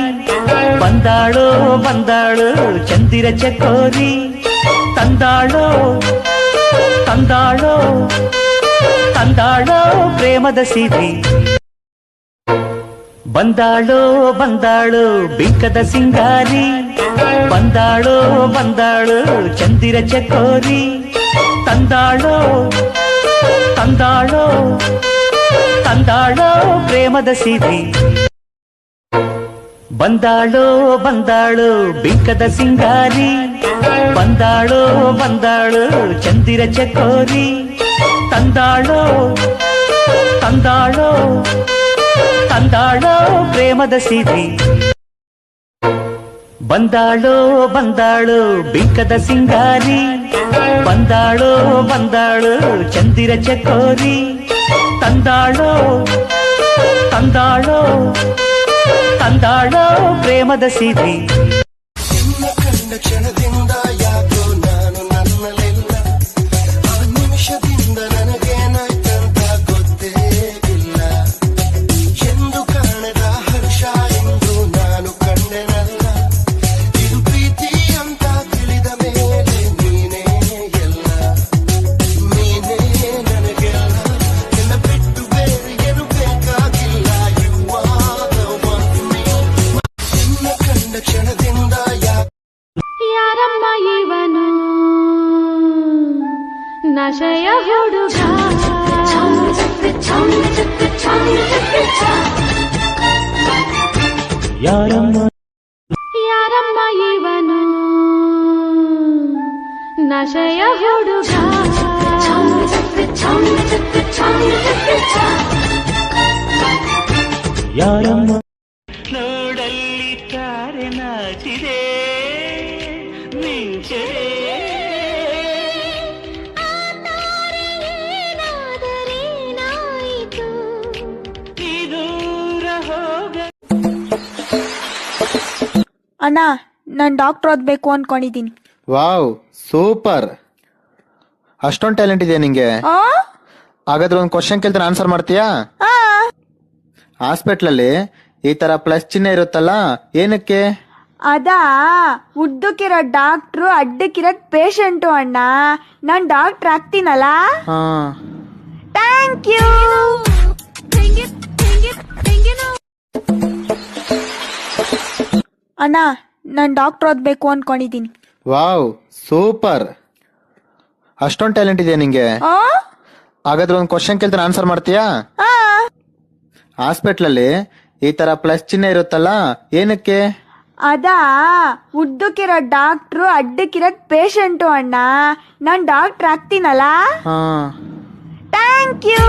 ಬಂದಾಳೋ ಬಂದಾಳು ಚಂದಿರ ಚಕೋರಿ ತಂದಾಳೋ ತಂದಾಳೋ ತಂದಾಳೋ ಪ್ರೇಮದ ಸಿರಿ ಬಂದಾಳೋ ಬಂದಾಳು ಬಿಂಕದ ಸಿಂಗಾರಿ ಬಂದಾಳೋ ಬಂದಾಳು ಚಂದಿರ ಚಕೋರಿ ತಂದಾಳೋ ತಂದಾಳೋ ತಂದಾಳೋ ಪ್ರೇಮದ ಸಿರಿ ಬಂದಾಳೋ ಬಂದಾಳು ಬಿಂಕದ ಸಿಂಗಾರಿ ಬಂದಾಳೋ ಬಂದಾಳು ಚಂದಿರ ಚಕೋರಿ ತಂದಾಳೋ ತಂದಾಳೋ ತಂದಾಳೋ ಪ್ರೇಮದ ಸಿರಿ ಬಂದಾಳೋ ಬಂದಾಳು ಬಿಂಕದ ಸಿಂಗಾರಿ ಬಂದಾಳೋ ಬಂದಾಳು ಚಂದಿರ ಚಕೋರಿ ತಂದಾಳೋ ತಂದಾಳೋ ತಂದಾಳೋ ಪ್ರೇಮದ ಸಿರಿ ಕಂಡ ಕ್ಷಣದಿಂದ ಯಾಕೋ ನಾನು ನನ್ನಲೆಲ್ಲ ಆ ನಿಮಿಷದಿಂದ ನನಗೇನಾಯ್ತಂತ ಗೊತ್ತೇ ಇಲ್ಲ ಎಂದು ಕಾಣದ ಹರ್ಷ ಎಂದು ನಾನು ಕಂಡೆನಲ್ಲ ಇದು ಪ್ರೀತಿ ಅಂತ ತಿಳಿದ ಮೇಲೆ ನೀನೇ ಎಲ್ಲ ನೀನೇ ನನಗೆಲ್ಲ ಎಲ್ಲ ಬಿಟ್ಟು ಬೇರೆ ಏನು ಬೇಕಾಗಿಲ್ಲ ಇನ್ನ ಕಂಡ ಕ್ಷಣದಿಂದ ಯಾರಮ್ಮ ಇವನು ನಶೆಯ ಹುಡುಗ ಯಾರಮ್ಮ ಯಾರಮ್ಮ ಇವನು ನಶೆಯ ಹುಡುಗ ಯಾರಮ್ಮ ನೋಡಲ್ಲಿ ತಾರೆ ನಾಚಿದೆ ಮಿಂಚರೆ ದೂರ ಹೋಗ ಅಣ್ಣ ನಾನ್ ಡಾಕ್ಟರ್ ಓದ್ಬೇಕು ಅನ್ಕೊಂಡಿದೀನಿ. Wow super. ಅಷ್ಟೊಂದು ಟ್ಯಾಲೆಂಟ್ ಇದೆ ನಿಂಗೆ. ಹಾಗಾದ್ರೆ ಒಂದು ಕ್ವಶನ್ ಕೇಳ್ತಾನೆ ಆನ್ಸರ್ ಮಾಡ್ತೀಯಾ? ಹಾಸ್ಪಿಟ್ಲಲ್ಲಿ ಈ ತರ ಪ್ಲಸ್ ಚಿಹ್ನೆ ಇರುತ್ತಲ್ಲ ಏನಕ್ಕೆ? ಅದಾ ಉದ್ದಕ್ಕಿರೋ ಡಾಕ್ಟ್ರು ಅಡ್ಡಕ್ಕಿರೋದ್ ಪೇಷಂಟು ಅಣ್ಣ. ನಾನ್ ಡಾಕ್ಟರ್ ಆಗ್ತೀನಲ್ಲ. Thank you. ಅಣ್ಣ ನಾನ್ ಡಾಕ್ಟರ್ ಓದ್ಬೇಕು ಅನ್ಕೊಂಡಿದೀನಿ. Wow super. ಅಷ್ಟೊಂದು ಟ್ಯಾಲೆಂಟ್ ಇದೆ ನಿಂಗೆ. ಹಾಗಾದ್ರೆ ಒಂದು ಕ್ವಶನ್ ಕೇಳ್ತಾನೆ ಆನ್ಸರ್ ಮಾಡ್ತೀಯಾ? ಹಾಸ್ಪಿಟ್ಲಲ್ಲಿ ಈ ತರ ಪ್ಲಸ್ ಚಿಹ್ನೆ ಇರುತ್ತಲ್ಲ ಏನಕ್ಕೆ? ಅದಾ ಉದ್ದಕ್ಕಿರೋ ಡಾಕ್ಟ್ರು ಅಡ್ಡಕ್ಕಿರೋದ್ ಪೇಷಂಟು ಅಣ್ಣ. ನಾನ್ ಡಾಕ್ಟರ್ ಆಗ್ತೀನಲ್ಲ. Thank you.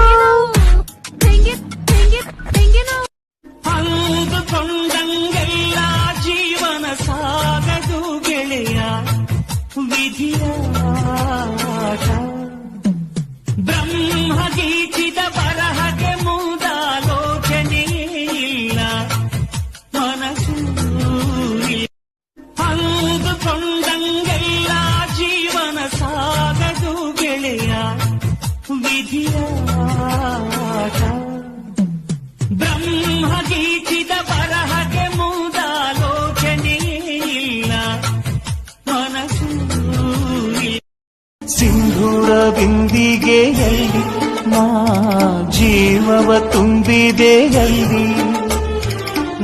ಅಂದುಕೊಂಡಂಗೆಲ್ಲ ಜೀವನ ಸಾಗದು ಗೆಳೆಯ ವಿಧಿಯ ಆಟ. ಬ್ರಹ್ಮ ಗೀಚಿದ ಬರಹಗೆ ಮೂದಾಲೋಚನೆ ಇಲ್ಲ ಮನಸ್ಸು ಅಂದುಕೊಂಡಂಗೆಲ್ಲ ಜೀವನ ಸಾಗದು ಗೆಳೆಯ ವಿಧಿಯ ಆಟ. ಬ್ರಹ್ಮ ಗೀಚಿದ ಬರಹ ತುಂಬಿದೆ ಅಲ್ಲಿ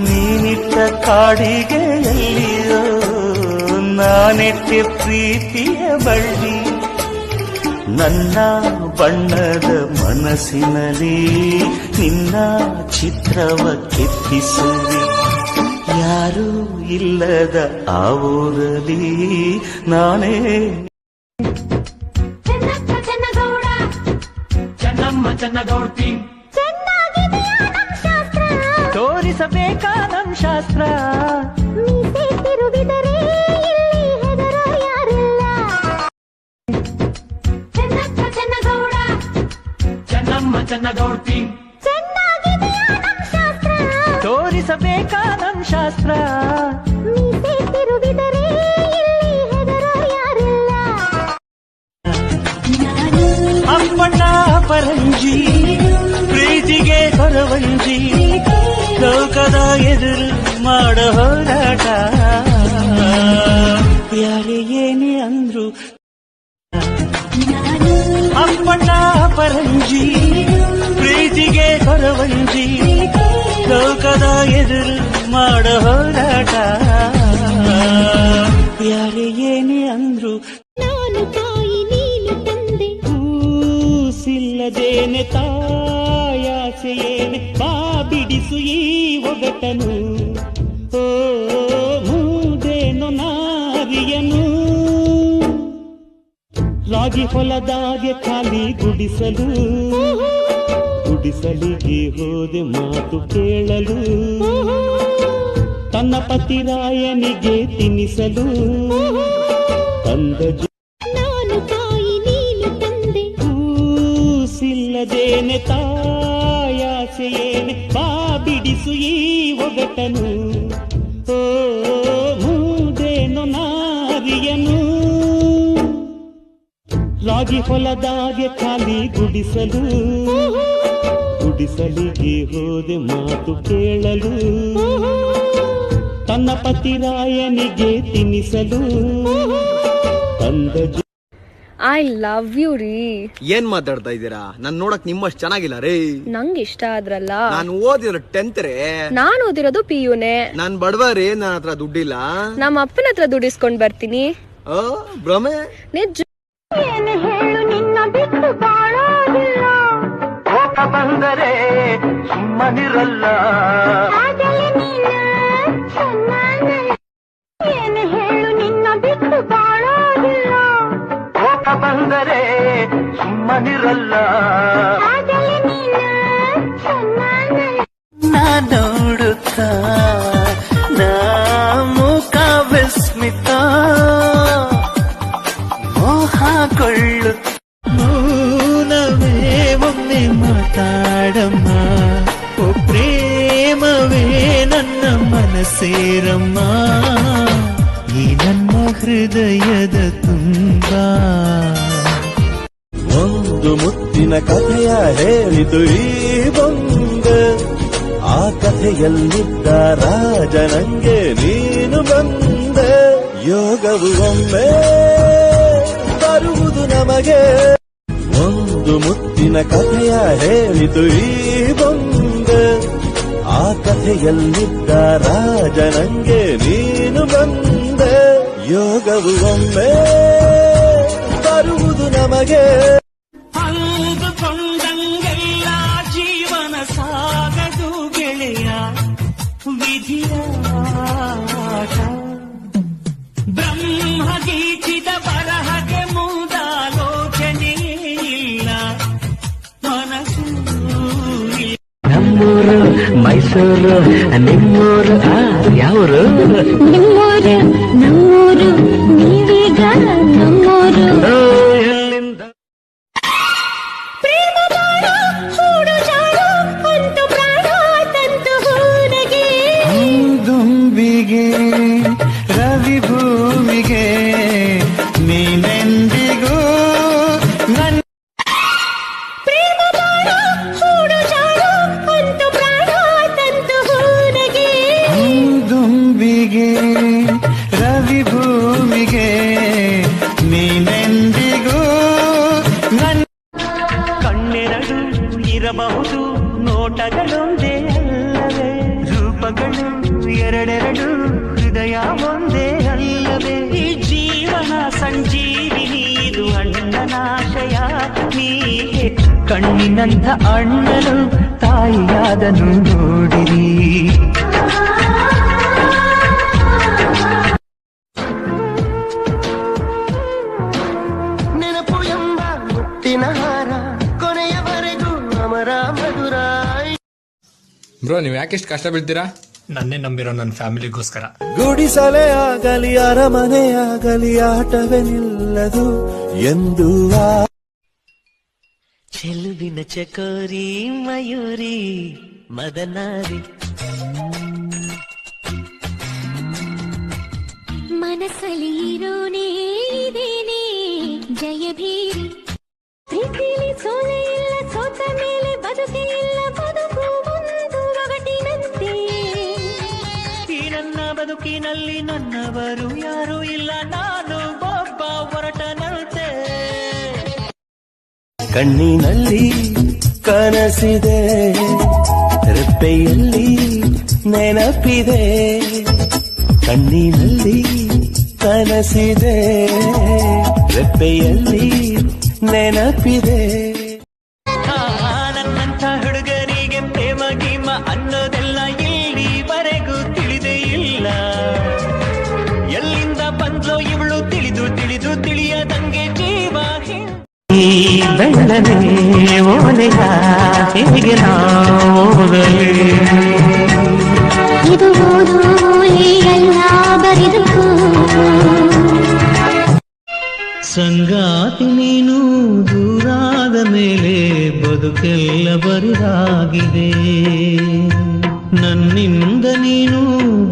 ನೀನಿಟ್ಟ ಕಾಡಿಗೆಯಲ್ಲಿಯೋ ನಾನಿಟ್ಟೆ ಪ್ರೀತಿಯ ಬಳ್ಳಿ ನನ್ನ ಬಣ್ಣದ ಮನಸ್ಸಿನಲ್ಲಿ ನಿನ್ನ ಚಿತ್ರವ ಕೆತ್ತಿಸುವೆ ಯಾರೂ ಇಲ್ಲದ ಆ ಊರಲ್ಲಿ ನಾನೇ ಚೆನ್ನಗೌಡ್ತಿ ತೋರಿಸಬೇಕಾ ನಮ್ ಶಾಸ್ತ್ರ ಚೆನ್ನಗೌಡ್ತಿ ತೋರಿಸಬೇಕಾ ನಮ್ ಶಾಸ್ತ್ರ ಅಪ್ಪಣ್ಣ ಪರಂಜಿ ಪ್ರೀತಿಗೆ ಕೊರವಂಜಿ ಲೋಕದ ಎದುರು ಮಾಡೋ ಹೋರಾಟ ಯಾರೇ ಏನೇ ಅಂದ್ರು ಅಪ್ಪಣ್ಣ ಪರಂಜಿ ಪ್ರೀತಿಗೆ ಕೊರವಂಜಿ ಲೋಕದ ಎದುರು ಮಾಡೋ ಹೋರಾಟ ಯಾರೇ ಏನೇ ಅಂದ್ರು ನಾನು ತಾಯಿ ನೀನು ತಂದೆ ಕೂಸಿಲ್ಲದೇನೆ ತಾಯಾಸೆಯೇನೆ ಬಾ ಬಿಡಿಸು ಈ ಒಗಟನು ಓ ಮೂದೇನು ನಾರಿಯನು ರಾಗಿ ಹೊಲದಾಗೆ ಖಾಲಿ ಗುಡಿಸಲಿಗೆ ಹೋದೆ ಮಾತು ಕೇಳಲು ತನ್ನ ಪತಿರಾಯನಿಗೆ ತಿನ್ನಿಸಲು ತಂದ ನಾನು ತಾಯಿ ನೀನು ತಂದೆ ಕೂಸಿಲ್ಲದೇನೆ ತಾಯಾಸೆಯೇನೆ ಬಾ ಬಿಡಿಸು ಈ ಒಗಟನು ಓ ಮೂದೇನು ನಾರಿಯನು ರಾಗಿ ಹೊಲದಾಗೆ ಖಾಲಿ ಗುಡಿಸಲಿಗೆ ಹೋದೆ ಮಾತು ಕೇಳಲು ತನ್ನ ಪತಿರಾಯನಿಗೆ ತಿನ್ನಿಸಲು ತಂದ ಐ ಲವ್ ಯು ರೀ. ಏನ್ ಮಾತಾಡ್ತಾ ಇದ್ದೀರಾ? ನಾನ್ ನೋಡಕ್ ನಿಮ್ಮಷ್ಟು ಚೆನ್ನಾಗಿಲ್ಲ ರೇ. ನಂಗೆ ಇಷ್ಟ ಆದ್ರಲ್ಲ. ನಾನು ಓದಿರೋ 10th ರೇ. ನಾನು ಓದಿರೋದು PUನೇ. ನಾನ್ ಬಡವ ರೇ, ನನ್ನ ಹತ್ರ ದುಡ್ಡಿಲ್ಲ. ನಮ್ಮ ಅಪ್ಪನ ಹತ್ರ ದುಡ್ಡಿಸ್ಕೊಂಡ್ ಬರ್ತೀನಿ. ಭ್ರಮೆ ನಿಜ. ಏನು ಹೇಳು ನಿನ್ನ ಬಿಟ್ಟು ಬಾಳೋದಿಲ್ಲ. ಕೋಪ ಬಂದರೆ ಸುಮ್ಮನಿರಲ್ಲ. ಏನು ಹೇಳು ನಿನ್ನ ಬಿಟ್ಟು ಬಾಳೋದಿಲ್ಲ. ಕೋಪ ಬಂದರೆ ಸುಮ್ಮನಿರಲ್ಲ. ನಾ ನೋಡುತ್ತಾ ನಾ ಮುಖ ವಿಸ್ಮಿತ ಮೋಹಗೊಳ್ಳು ಮೌನವೇ ಒಮ್ಮೆ ಮಾತಾಡಮ್ಮ ಓ ಪ್ರೇಮವೇ ನನ್ನ ಮನಸ್ಸೇರಮ್ಮ ಈ ನನ್ನ ಹೃದಯದ ತುಂಬ ಒಂದು ಮುತ್ತಿನ ಕಥೆಯ ಹೇಳಿತು ಈ ಬಂದ ಆ ಕಥೆಯಲ್ಲಿದ್ದ ರಾಜನಂಗೆ ನೀನು ಬಂದ ಯೋಗವು ಒಮ್ಮೆ ಬರುವುದು ನಮಗೆ ಒಂದು ಮುತ್ತಿನ ಕಥೆಯ ಹೇಳಿತು ಈ ಬಂದ ಆ ಕಥೆಯಲ್ಲಿದ್ದ ರಾಜನಂಗೆ ನೀನು ಬಂದ ಯೋಗವು ಒಮ್ಮೆ ಬರುವುದು ನಮಗೆ ಅಂದುಕೊಂಡಂಗೆಲ್ಲ ಜೀವನ ಸಾಗದು ಗೆಳೆಯ ವಿಧಿಯ ಆಟ ಬ್ರಹ್ಮ ಗೀಚಿದ ಬರಹಗೆ ಮುಂದಾಲೋಚನೆ ಇಲ್ಲ ಮನಸ್ಸು ನಮ್ಮೂರು ಮೈಸೂರು ನಿಮ್ಮೂರು ಯಾವರು ನಿಮ್ಮೂರು ನಮ್ಮೂರು ನೀವೀಗ ನಮ್ಮೂರು ಎಲ್ಲಿಂದ ಪ್ರೇಮ ಮಾಡೋ ಹೂಡು ಜಾಡು ಅಂತು ಪ್ರಾಣ ತಂತು ಹೂನಗೆ ದುಂಬಿಗೆ ರವಿ ಭೂಮಿಗೆ ನೀನೆಂದಿಗೂ ನನ್ನ ಪ್ರೇಮ ಮಾಡೋ ಹೂಡು ಜಾಡು ಅಂತು ಪ್ರಾಣ ತಂತು ಹೂನಗೆ ದುಂಬಿಗೆ ರವಿ ಭೂಮಿಗೆ ನೀನೆಂದಿಗೂ ಎರಡೆರಡು ಹೃದಯ ಒಂದೇ ಅಲ್ಲವೇ ಈ ಜೀವನ ಸಂಜೀವಿನಿ ಇದು ಅಣ್ಣನಾಶಯ ನೀ ಕಣ್ಣಿನಂಥ ಅಣ್ಣನು ತಾಯಿಯಾದನು ನೋಡಿರಿ ನೆನಪು ಎಂಬ ಮುತ್ತಿನ ಹಾರ ಕೊನೆಯವರೆಗೂ ಅಮರ ಮಧುರ. ಬ್ರೋ ನೀವು ಯಾಕೆಷ್ಟು ಕಷ್ಟ ಬೀಳ್ತೀರಾ? ನನ್ನೇ ನಂಬಿರೋ ನನ್ನ ಫ್ಯಾಮಿಲಿಗೋಸ್ಕರ. ಗುಡಿಸಲೇ ಆಗಲಿ ಅರಮನೆ ಆಗಲಿ ಆಟವೇ ನಿಲ್ಲದು ಎಂದು ಚೆಲುವಿನ ಚಕೋರಿ ಮಯೂರಿ ಮದನಾರಿ ಮನಸ್ಸಲ್ಲಿ ಇರೋನೇ ಇದೇನೆ ಜಯಭೀರಿ ಪ್ರೀತಿಲಿ ಸೋಲೆ ಇಲ್ಲ ಸೋತ ಮೇಲೆ ಬದುಕೆ ಇಲ್ಲ ಬದುಕು ಒಂದು ಒಗಟಿನಂತೆ ಈ ನನ್ನ ಬದುಕಿನಲ್ಲಿ ನನ್ನವರು ಯಾರೂ ಇಲ್ಲ ನಾನು ಒಬ್ಬ ಹೊರಟನಂತೆ ಕಣ್ಣಿನಲ್ಲಿ ಕನಸಿದೆ ರೆಪ್ಪೆಯಲ್ಲಿ ನೆನಪಿದೆ ಕಣ್ಣಿನಲ್ಲಿ ಕನಸಿದೆ ರೆಪ್ಪೆಯಲ್ಲಿ ನೆನಪಿದೆ. ನನ್ನಂಥ ಹುಡುಗರಿಗೆ ಪ್ರೇಮ ಗೀಮ ಅನ್ನೋದೆಲ್ಲ ಇಲ್ಲಿವರೆಗೂ ತಿಳಿದೇ ಇಲ್ಲ ಎಲ್ಲಿಂದ ಬಂದ್ಲೋ ಇವಳು ತಿಳಿದು ತಿಳಿದು ತಿಳಿಯದಂಗೆ ಜೀವ ಈ ಬೆಳ್ಳನೆ ಓಲೆಯ ಹೇಗೆ ನಾವೋದಲೇ ಇದು ಓದು ಎಲ್ಲ ಬರೆದಕ್ಕೂ ಸಂಗಾತಿ ನೀನು ದೂರಾದ ಮೇಲೆ ಬದುಕೆಲ್ಲ ಬರಿದಾಗಿದೆ ನನ್ನಿಂದ ನೀನು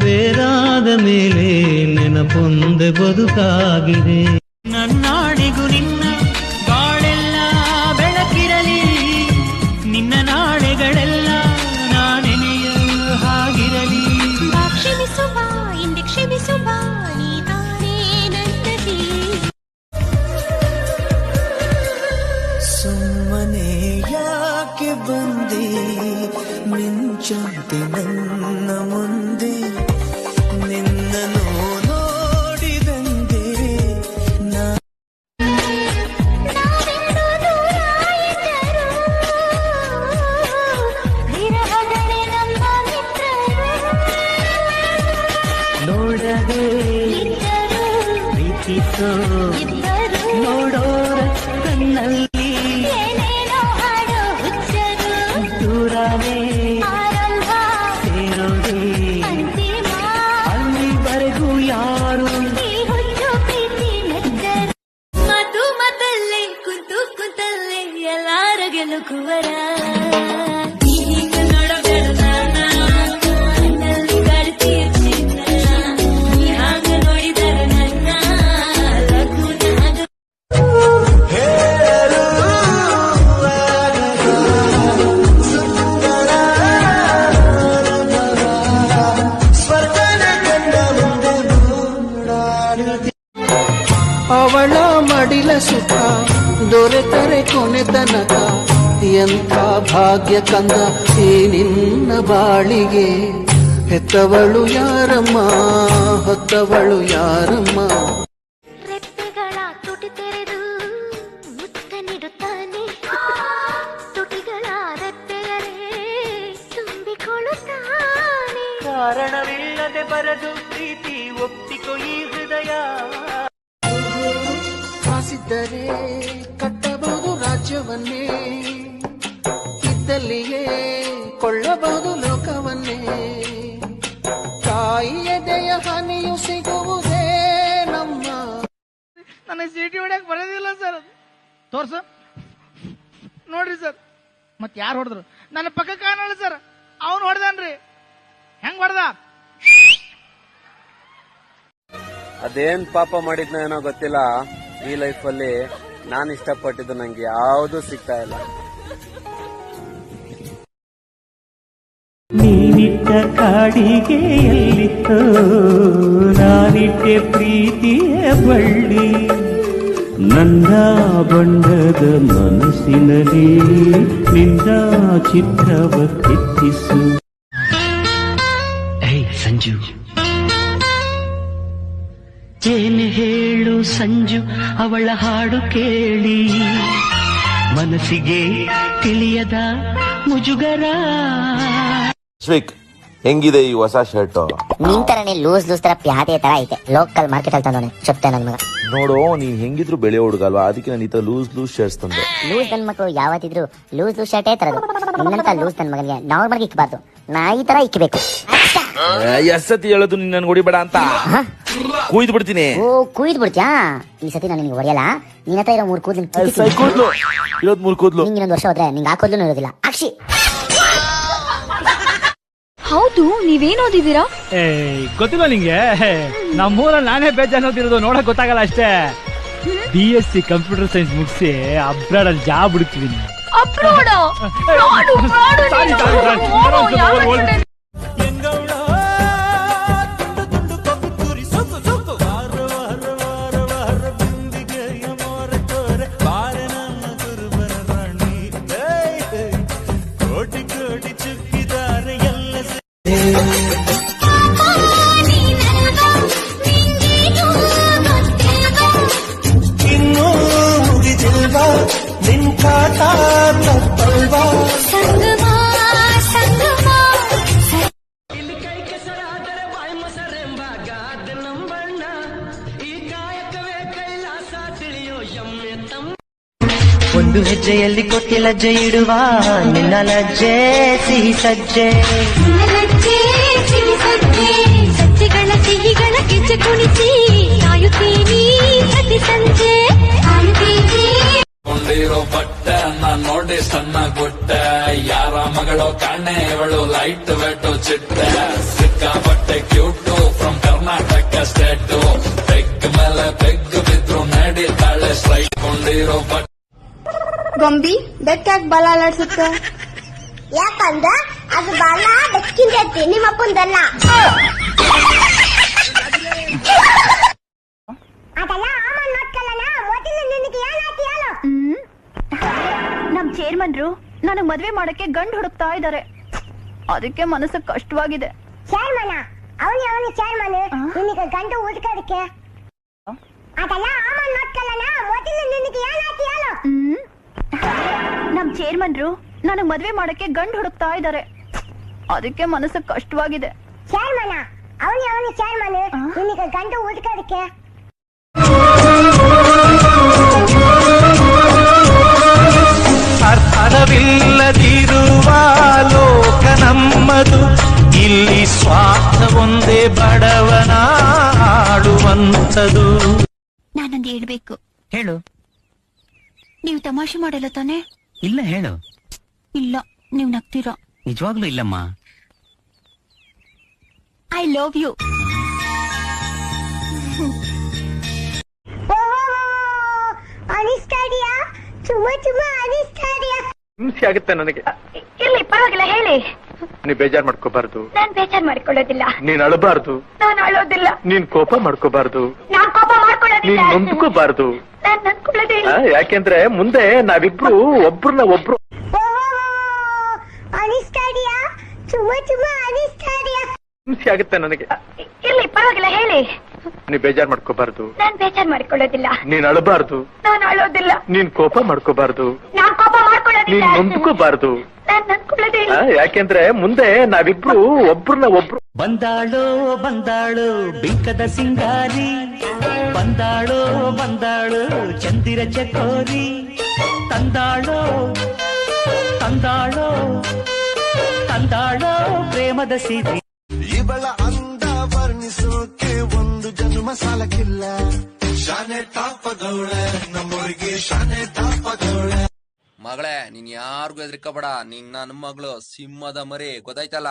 ಬೇರಾದ ಮೇಲೆ ನೆನಪೊಂದೆ ಬದುಕಾಗಿದೆ ನನ್ನಾಣೆಗೂ ನಿನ್ನ ಬಾಳೆಲ್ಲ ಬೆಳಕಿರಲಿ ನಿನ್ನ ನಾಳೆಗಳೆಲ್ಲ ನಾನೆನೆಯ ಹಾಗಿರಲಿ ಕ್ಷಮಿಸುವ ಹಿಂದೆ ಕ್ಷಮಿಸುವ ನೀ ತಾನೇ ನನ್ನದೇ ಸುಮ್ಮನೆ ಯಾಕೆ ಬಂದಿ ಮಿಂಚಂತೆ ನನ್ನ ಮುಂದೆ ನಿನ್ನನ್ನು ನೋಡಿದಂತೆ ನೋಡದೆ ಪ್ರೀತಿಸೋ ನೋಡೋರ ಕಣ್ಣಲ್ಲಿ ದೂರವೇ ಸೇರೋದೇ ಅಲ್ಲಿವರೆಗೂ ಯಾರು ಮಾತು ಮಾತಲ್ಲೇ ಕುಂತು ಕುಂತಲ್ಲೇ ಎಲ್ಲಾರಗೆ ನುಗ್ಗುವರ ಅವಳ ಮಡಿಲ ಸುಖ ದೊರೆತರೆ ಕೊನೆ ತನಕ ಎಂಥ ಭಾಗ್ಯ ಕಂದ ಈ ನಿನ್ನ ಬಾಳಿಗೆ ಹೆತ್ತವಳು ಯಾರಮ್ಮ ಹೊತ್ತವಳು ಯಾರಮ್ಮ ರೆಪ್ಪೆಗಳ ತುಟಿ ತೆರೆದು ಮುತ್ತ ನೀಡುತ್ತಾನೆ ತುಟಿಗಳ ರೆಪ್ಪೆಯರೇ ತುಂಬಿಕೊಳ್ಳುತ್ತಾನೆ ಕಾರಣವಿಲ್ಲದೆ ಬರದು ಪ್ರೀತಿ ಒಪ್ಪಿಕೊ ಈ ಹೃದಯ ಆಸಿದ್ದರೆ ಕಟ್ಟಬಹುದು ರಾಜ್ಯವನ್ನೇ ಇದ್ದಲ್ಲಿಯೇ ಕೊಳ್ಳಬಹುದು ಲೋಕವನ್ನೇ ತಾಯಿಯ ದಯ ಹಾನಿಯು ಸಿಗುವುದೇ ನಮ್ಮ. ನನಗೆ ಸೀಟಿ ಹೊಡ್ಯಕ್ ಬರೋದಿಲ್ಲ ಸರ್. ತೋರ್ಸ ನೋಡ್ರಿ ಸರ್. ಮತ್ ಯಾರು ಹೊಡೆದ್ರು? ನನ್ನ ಪಕ್ಕ ಕಾಣಲ್ಲ ಸರ್. ಅವನು ಹೊಡೆದನ್ರಿ. ಹೆಂಗ್ ಹೊಡೆದ? ಅದೇನ್ ಪಾಪ ಮಾಡಿದ್ನೋ ಏನೋ ಗೊತ್ತಿಲ್ಲ, ಈ ಲೈಫಲ್ಲಿ ನಾನು ಇಷ್ಟಪಟ್ಟಿದ್ದು ನಂಗೆ ಯಾವುದು ಸಿಗ್ತಾ ಇಲ್ಲ. ನೀನಿಟ್ಟ ಕಾಡಿಗೆ ಎಲ್ಲಿತ್ತೋ ನಾನಿಟ್ಟೆ ಪ್ರೀತಿಯ ಬಳ್ಳಿ ನನ್ನ ಬಣ್ಣದ ಮನಸ್ಸಿನಲ್ಲಿ ನಿನ್ನ ಚಿತ್ರವ ಕೆತ್ತಿಸು. ಸಂಜು ಏನೆ ಹೇಳು ಸಂಜು ಅವಳ ಹಾಡು ಕೇಳಿ ಮನಸ್ಸಿಗೆ ತಿಳಿಯದ ಮುಜುಗರ. ಶ್ರೀಕ್, ಹೆಂಗಿದೆ ಈ ಹೊಸ ಶರ್ಟ್? ನಿನ್ ತರನೇ ಲೂಸ್ ತರ ಪ್ಯಾದೆ ತರ ಐತೆ. ಲೋಕಲ್ ಮಾರ್ಕೆಟ್ ಅಲ್ಲಿ ತಂದೋನೆ ಚೊಪ್ತೆ ನನ್ ಮಗ. ನೋಡು, ನೀನ್ ಹೆಂಗಿದ್ರು ಬೆಳೆ ಹುಡುಗಲ್ವಾ, ಅದಕ್ಕೆ ನಾನು ಈ ತರ ಲೂಸ್ ಶರ್ಟ್ಸ್ ತಂದೆ. ಲೂಸ್ ನನ್ ಮಕ್ಕಳು ಯಾವತ್ತಿದ್ರು ಲೂಸ್ ಶರ್ಟೇ ತರದು. ನಿನ್ನಂತ ಲೂಸ್ ನನ್ ಮಗನಿಗೆ ನಾರ್ಮಲ್ ಇಕ್ಬಾರ್ದು, ನಾ ಈ ತರ ಇಕ್ಬೇಕು. ಎಷ್ಟತಿ ಹೇಳೋದು ನೀನ್ ನನ್ಗೆ ಹೊಡಿಬೇಡ ಅಂತ? ಕುಯ್ದು ಬಿಡ್ತೀನಿ. ಓ, ಕುಯ್ದು ಬಿಡ್ತೀಯಾ? ಈ ಸತಿ ನಾನು ನಿನ್ಗೆ ಹೊಡೆಯಲ್ಲ. ನಿನ್ನ ಹತ್ರ ಇರೋ 3 ಕೂದಲು ಇರೋದ್ 3 ಕೂದಲು. ನಿಂಗೆ ಇನ್ನೊಂದು ವರ್ಷ ಹೋದ್ರೆ ನಿಂಗೆ ಆ ಕೂದಲು ಇರೋದಿಲ್ಲ. ಅಕ್ಷಿ. ಹೌದು, ನೀವೇನ್ ಓದಿದ್ದೀರಾ? ಗೊತ್ತಿಲ್ಲ ನಿಂಗೆ? ನಮ್ಮೂರಲ್ಲಿ ನಾನೇ ಬೇಜಾನ್ ಓದಿರೋದು, ನೋಡಕ್ ಗೊತ್ತಾಗಲ್ಲ ಅಷ್ಟೇ. BSc ಕಂಪ್ಯೂಟರ್ ಸೈನ್ಸ್ ಮುಗಿಸಿ ಅಬ್ರಾಡ್ ಅಲ್ಲಿ ಜಾಬ್ ಹುಡುಕ್ತಿದೀನಿ. ಇನ್ನೂ ಮುಗಿದಿಲ್ವಾ ನಿನ್ ಕಾಟ ತಪ್ಪಲ್ವಾ? ಒಂದು ಹೆಜ್ಜೆಯಲ್ಲಿ ಕೊಟ್ಟಿ ಲಜ್ಜೆ ಇಡುವ ನಿನ್ನ ಲಜ್ಜೆ ಸಿಹಿ ಸಜ್ಜೆ. ಸಜ್ಜೆಗಳ ಸಿಹಿಗಳ ಗೆಜ್ಜೆ ಕುಣಿಸಿ ಕಾಯುತ್ತೀನಿ ಪ್ರತಿ ಸಂಜೆ. ಕೊಂಡಿರೋ ಬಟ್ಟೆ ನಾನ್ ನೋಡಿ ಸಣ್ಣ ಗುಟ್ಟೆ, ಯಾರ ಮಗಳು ಕಾಣೆ ಇವಳು ಲೈಟ್ ವೆಟ್ಟು ಚಿಟ್ಟೆ. ಸಿಕ್ಕ ಬಟ್ಟೆ cute from Karnataka state, peg ಮೇಲೆ ಪೆಗ್ ಬಿದ್ರು ನಡೀತಾಳೆ ಸ್ಟ್ರೈಟ್. ಕೊಂಡಿರೋ ಬಟ್ಟೆ ಗೊಂಬಿ ಬೆಕ್ಕಾಗಿ ಬಲ ಅಲಾಡ್ಸುತ್ತೆ. ಯಾಕಂದ್ರ ಅದು ಬಾಲ ಬೆಕ್ಕಿಂದೈತಿ, ನಿಮ್ಮಪ್ಪಂದಲ್ಲ. ಅದೆಲ್ಲ ಆಮನ್ ನೋಡ್ಕೊಳ್ಳೋಣ. ಮೊದಲು ನಿನಗೆ ಏನಾಯ್ತು ಹೇಳು. ನಮ್ ಚೇರ್ಮನ್ರು ನನಗ್ ಮದ್ವೆ ಮಾಡಕ್ಕೆ ಗಂಡು ಹುಡುಕ್ತಾ ಇದಾರೆ. ಅದಕ್ಕೆ ಮನಸ್ಸು ಕಷ್ಟವಾಗಿದೆ. ಚೇರ್ಮನ್ ಅವನು ಚೇರ್ಮನ್ ನಿನಗೆ ಗಂಡು ಹುಡುಕೋದಕ್ಕೆ. ಅದೆಲ್ಲ ಆಮನ್ ನೋಡ್ಕೊಳ್ಳೋಣ. ಮೊದಲು ನಿನಗೆ ಏನಾಯ್ತು ಹೇಳು. ನಮ್ ಚೇರ್ಮನ್ರು ನನಗ್ ಮದ್ವೆ ಮಾಡಕ್ಕೆ ಗಂಡು ಹುಡುಕ್ತಾ ಇದಾರೆ. ಅದಕ್ಕೆ ಮನಸ್ಸು ಕಷ್ಟವಾಗಿದೆ. ಚೇರ್ಮನ್ ಅವನು ಚೇರ್ಮನ್ ನಿನಗೆ ಗಂಡು ಹುಡುಕೋದಕ್ಕೆ. ಅರ್ಥವಿಲ್ಲದಿರುವ ಲೋಕ ನಮ್ಮದು, ಇಲ್ಲಿ ಸ್ವಾರ್ಥ ಒಂದೇ ಬಡವನ ಆಡುವಂಥದು. ನಾನೊಂದು ಹೇಳ್ಬೇಕು. ಹೇಳು. ನೀವು ತಮಾಷೆ ಮಾಡಲ್ಲ ತಾನೆ? ಇಲ್ಲ, ಹೇಳು. ಇಲ್ಲ, ನೀವು ನಗ್ತೀರಾ. ನಿಜವಾಗ್ಲೂ ಇಲ್ಲಮ್ಮ. I love you. ಅನಿಸ್ತಾ ಇದೆಯಾ? ತುಂಬಾ ಅನಿಸ್ತಾ ಇದೆಯಾ? ಹಿಂಸೆ ಆಗುತ್ತೆ ನನಗೆ. ಇಲ್ಲಿ ಪರವಾಗಿಲ್ಲ, ಹೇಳಿ. ನೀ ಬೇಜಾರ್ ಮಾಡ್ಕೋಬಾರ್ದು. ನಾನ್ ಬೇಜಾರ್ ಮಾಡ್ಕೊಳ್ಳೋದಿಲ್ಲ. ನೀನ್ ಅಳಬಾರ್ದು. ನಾನು ಅಳೋದಿಲ್ಲ. ನೀನ್ ಕೋಪ ಮಾಡ್ಕೋಬಾರ್ದು. ನಾನ್ ಕೋಪ ಮಾಡ್ಕೊಳ್ಳೋದಿಲ್ಲ. ನೀನ್ ನೊಂದ್ಕೋಬಾರ್ದು. ನಾನ್ ನನ್ಕೊಳ್ಳೋದಿಲ್ಲ. ಯಾಕೆಂದ್ರೆ ಮುಂದೆ ನಾವಿಬ್ರು ಒಬ್ರನ್ನ ಒಬ್ರು. ಅನಿಸ್ತಾ ಇದೆಯಾ? ತುಂಬಾ ಅನಿಸ್ತಾ ಇದೆಯಾ? ಹಿಂಸೆ ಆಗುತ್ತೆ ನನಗೆ. ಇಲ್ಲಿ ಪರವಾಗಿಲ್ಲ, ಹೇಳಿ. ನೀ ಬೇಜಾರ್ ಮಾಡ್ಕೋಬಾರ್ದು. ನಾನ್ ಬೇಜಾರ್ ಮಾಡ್ಕೊಳ್ಳೋದಿಲ್ಲ. ನೀನ್ ಅಳಬಾರ್ದು. ನಾನು ಅಳೋದಿಲ್ಲ. ನೀನ್ ಕೋಪ ಮಾಡ್ಕೋಬಾರ್ದು. ನಾನ್ ಕೋಪ ಮಾಡ್ಕೊಳ್ಳೋದಿಲ್ಲ. ನೀನ್ ನೊಂದ್ಕೋಬಾರ್ದು. ನಾನ್ ನನ್ಕೊಳ್ಳೋದಿಲ್ಲ. ಯಾಕೆಂದ್ರೆ ಮುಂದೆ ನಾವಿಬ್ರು ಒಬ್ರನ್ನ ಒಬ್ರು. ಬಂದಾಳೋ ಬಂದಾಳು ಬಿಂಕದ ಸಿಂಗಾರಿ, ಬಂದಾಳೋ ಬಂದಾಳು ಚಂದಿರ ಚಕೋರಿ, ತಂದಾಳೋ ತಂದಾಳೋ ತಂದಾಳೋ ಪ್ರೇಮದ ಸಿರಿ. ಇವಳ ಅಂದ ವರ್ಣಿಸೋಕೆ ಒಂದು ಜನ್ಮ ಸಾಲಕ್ಕಿಲ್ಲ. ಶಾನೆ ತಾಪದವಳೆ ನಮ್ಮೂರಿಗೆ, ಶಾನೆ ತಾಪದವಳೆ. ಮಗಳೇ, ನೀನ್ ಯಾರಿಗೂ ಹೆದರ್ಕೋಬೇಡ. ನೀನ್ ನನ್ನ ಮಗಳು ಸಿಂಹದ ಮರಿ, ಗೊತ್ತಾಯ್ತಲ್ಲ?